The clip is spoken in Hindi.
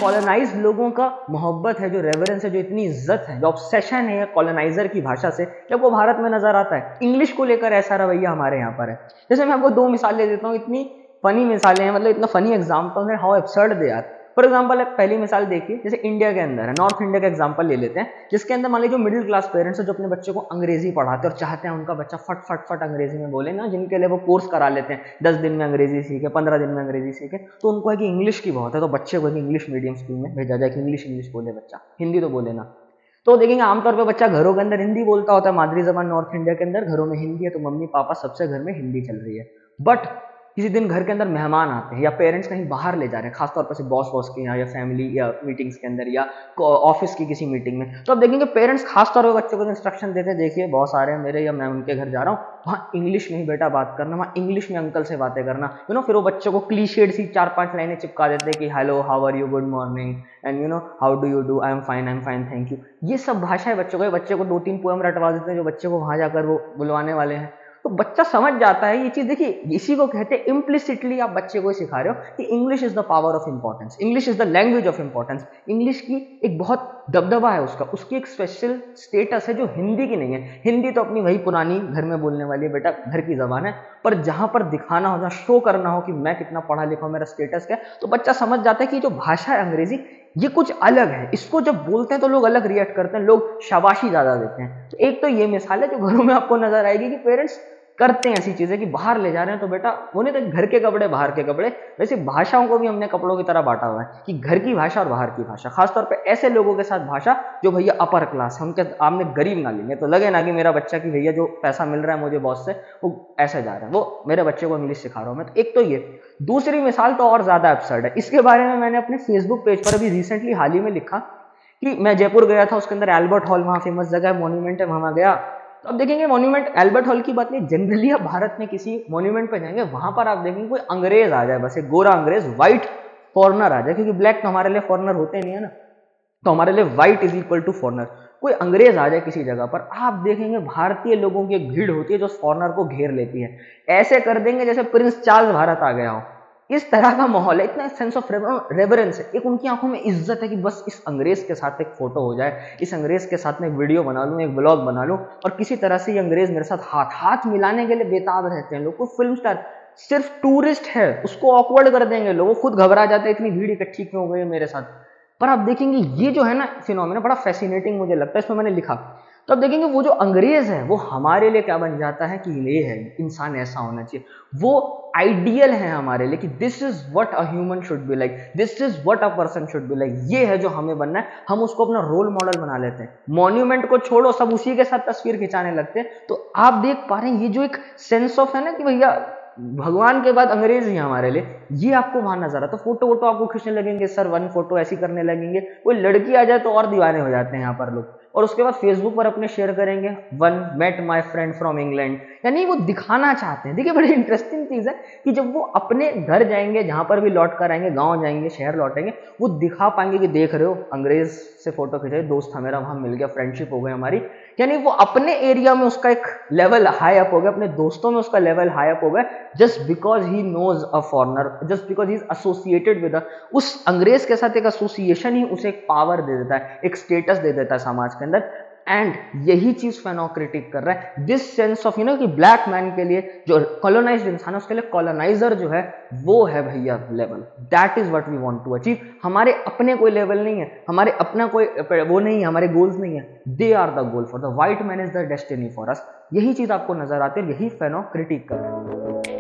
कॉलोनाइज लोगों का मोहब्बत है, जो रेवरेंस है, जो इतनी इज्जत है, जो ऑब्सेशन है कॉलोनाइजर की भाषा से, जब वो भारत में नजर आता है। इंग्लिश को लेकर ऐसा रवैया हमारे यहाँ पर है। जैसे मैं आपको दो मिसालें देता हूँ, इतनी फनी मिसालें हैं, मतलब इतना फनी एग्जाम्पल है, how absurd they are. For example पहली मिसाल देखिए, जैसे इंडिया के अंदर है, नॉर्थ इंडिया का एग्जाम्पल ले लेते हैं, जिसके अंदर मान लीजिए जो मिडिल क्लास पेरेंट्स है, जो अपने बच्चे को अंग्रेजी पढ़ाते हैं और चाहते हैं उनका बच्चा फट फट फट अंग्रेजी में बोले ना, जिनके लिए वो कोर्स करा लेते हैं, 10 दिन में अंग्रेजी सीखे, 15 दिन में अंग्रेजी सीखे, तो उनको है कि इंग्लिश की बहुत है, तो बच्चे को इंग्लिश मीडियम स्कूल में भेजा जाए कि इंग्लिश बोले बच्चा, हिंदी तो बोले ना। तो देखेंगे आमतौर पर बच्चा घरों के अंदर हिंदी बोलता होता है, मादरी जबान नॉर्थ इंडिया के अंदर घरों में हिंदी है, तो मम्मी पापा सबसे घर में हिंदी चल रही है। बट किसी दिन घर के अंदर मेहमान आते हैं या पेरेंट्स कहीं बाहर ले जा रहे हैं, खासतौर पर से बॉस के यहाँ या फैमिली या मीटिंग्स के अंदर या ऑफिस की किसी मीटिंग में, तो अब देखेंगे पेरेंट्स खासतौर पर बच्चों को इंस्ट्रक्शन देते हैं, देखिए बॉस आ रहे हैं मेरे या मैं उनके घर जा रहा हूँ, वहाँ इंग्लिश में ही बेटा बात करना, वहाँ इंग्लिश में अंकल से बातें करना, फिर वो बच्चों को क्लीशेड सी 4-5 लाइनें चिपका देते हैं कि hello how are you, good morning, and how do you do, I am fine thank you. ये सब भाषाएं बच्चे को 2-3 पोएम रटवा देते हैं, जो बच्चे को वहां जाकर वो बुलवाने वाले हैं। तो बच्चा समझ जाता है ये चीज। देखिए इसी को कहते हैं इम्प्लिसिटली आप बच्चे को सिखा रहे हो कि English is the power of importance, English is the language of importance. English की एक बहुत दबदबा है उसकी एक स्पेशल स्टेटस है जो हिंदी की नहीं है। हिंदी तो अपनी वही पुरानी घर में बोलने वाली है, बेटा घर की जबान है, पर जहां पर दिखाना हो, जहां शो करना हो कि मैं कितना पढ़ा लिखा हूं, मेरा स्टेटस क्या, तो बच्चा समझ जाता है कि जो भाषा है अंग्रेजी, ये कुछ अलग है। इसको जब बोलते हैं तो लोग अलग रिएक्ट करते हैं, लोग शाबाशी ज्यादा देते हैं। तो एक तो ये मिसाल है जो घरों में आपको नजर आएगी कि पेरेंट्स करते हैं ऐसी चीजें कि बाहर ले जा रहे हैं तो बेटा वो नहीं, तो घर के कपड़े बाहर के कपड़े। वैसे भाषाओं को भी हमने कपड़ों की तरह बांटा हुआ है कि घर की भाषा और बाहर की भाषा, खासतौर पे ऐसे लोगों के साथ भाषा जो भैया अपर क्लास है, उनके आपने गरीब ना लेंगे तो लगे ना कि मेरा बच्चा की भैया जो पैसा मिल रहा है मुझे बॉस से वो ऐसे जा रहा है, वो मेरे बच्चे को इंग्लिश सिखा रहा हूं मैं। तो एक तो ये, दूसरी मिसाल तो और ज्यादा एब्सर्ड है, इसके बारे में मैंने अपने फेसबुक पेज पर अभी रिसेंटली हाल ही में लिखा कि मैं जयपुर गया था, उसके अंदर एल्बर्ट हॉल, वहां फेमस जगह है, मॉन्यूमेंट है, वहां गया। तो अब देखेंगे मॉन्यूमेंट, एल्बर्ट हॉल की बात नहीं, जनरली आप भारत में किसी मॉन्यूमेंट पे जाएंगे, वहां पर आप देखेंगे कोई अंग्रेज आ जाए, बस एक गोरा अंग्रेज, व्हाइट फॉरनर आ जाए, क्योंकि ब्लैक तो हमारे लिए फॉरनर होते नहीं है ना, तो हमारे लिए white is equal to foreigner. कोई अंग्रेज आ जाए किसी जगह पर, आप देखेंगे भारतीय लोगों की एक भीड़ होती है जो फॉरनर को घेर लेती है, ऐसे कर देंगे जैसे प्रिंस चार्ल्स भारत आ गया हो। इस तरह का माहौल है, इतना सेंस ऑफ रेवरेंस है, एक उनकी आंखों में इज्जत है कि बस इस अंग्रेज के साथ एक फोटो हो जाए, इस अंग्रेज के साथ में एक वीडियो बना लूं, एक ब्लॉग बना लूं, और किसी तरह से ये अंग्रेज मेरे साथ हाथ हाथ मिलाने के लिए बेताब रहते हैं लोग। कोई फिल्म स्टार सिर्फ टूरिस्ट है उसको ऑकवर्ड कर देंगे लोग, वो खुद घबरा जाते हैं इतनी भीड़ इकट्ठी क्यों हो गई मेरे साथ। पर आप देखेंगे ये जो है ना फिनोमेना बड़ा फैसिनेटिंग मुझे लगता है, इसमें मैंने लिखा। तो अब देखेंगे वो जो अंग्रेज है वो हमारे लिए क्या बन जाता है कि ये है इंसान ऐसा होना चाहिए, वो आइडियल है हमारे लिए कि this is what a human should be like, this is what a person should be like, ये है जो हमें बनना है। हम उसको अपना रोल मॉडल बना लेते हैं, मॉन्यूमेंट को छोड़ो सब उसी के साथ तस्वीर खिंचाने लगते हैं। तो आप देख पा रहे हैं ये जो एक सेंस ऑफ है ना कि भैया भगवान के बाद अंग्रेज ही हमारे लिए, ये आपको वहां नजर आता। तो फोटो वोटो आपको खींचने लगेंगे, सर 1 फोटो ऐसी करने लगेंगे, कोई लड़की आ जाए तो और दीवाने हो जाते हैं यहाँ पर लोग, और उसके बाद फेसबुक पर अपने शेयर करेंगे, 1 met my friend from England, यानी वो दिखाना चाहते हैं। देखिए बड़ी इंटरेस्टिंग चीज है कि जब वो अपने घर जाएंगे, जहां पर भी लौट कर आएंगे, गांव जाएंगे, शहर लौटेंगे, वो दिखा पाएंगे कि देख रहे हो अंग्रेज से फोटो खिंचाई, दोस्त था मेरा वहां मिल गया, फ्रेंडशिप हो गई हमारी। यानी वो अपने एरिया में उसका एक लेवल हाई अप हो गया, अपने दोस्तों में उसका लेवल हाई अप हो गया, just because he knows a foreigner, just because he is associated with उस अंग्रेज के साथ एक एसोसिएशन ही उसे एक पावर दे देता है, एक स्टेटस दे देता है समाज के अंदर। एंड यही चीज फेनो क्रिटिक कर रहा है, दिस सेंस ऑफ कि ब्लैक मैन के लिए जो कॉलोनाइज्ड इंसान है उसके लिए कॉलोनाइजर जो है वो है भैया level, that is what we want to achieve. हमारे अपने कोई लेवल नहीं है, हमारे अपना कोई वो नहीं है, हमारे गोल्स नहीं है, they are the goal for the white man is the destiny for us. यही चीज आपको नजर आती है, यही फेनो क्रिटिक कर रहा है।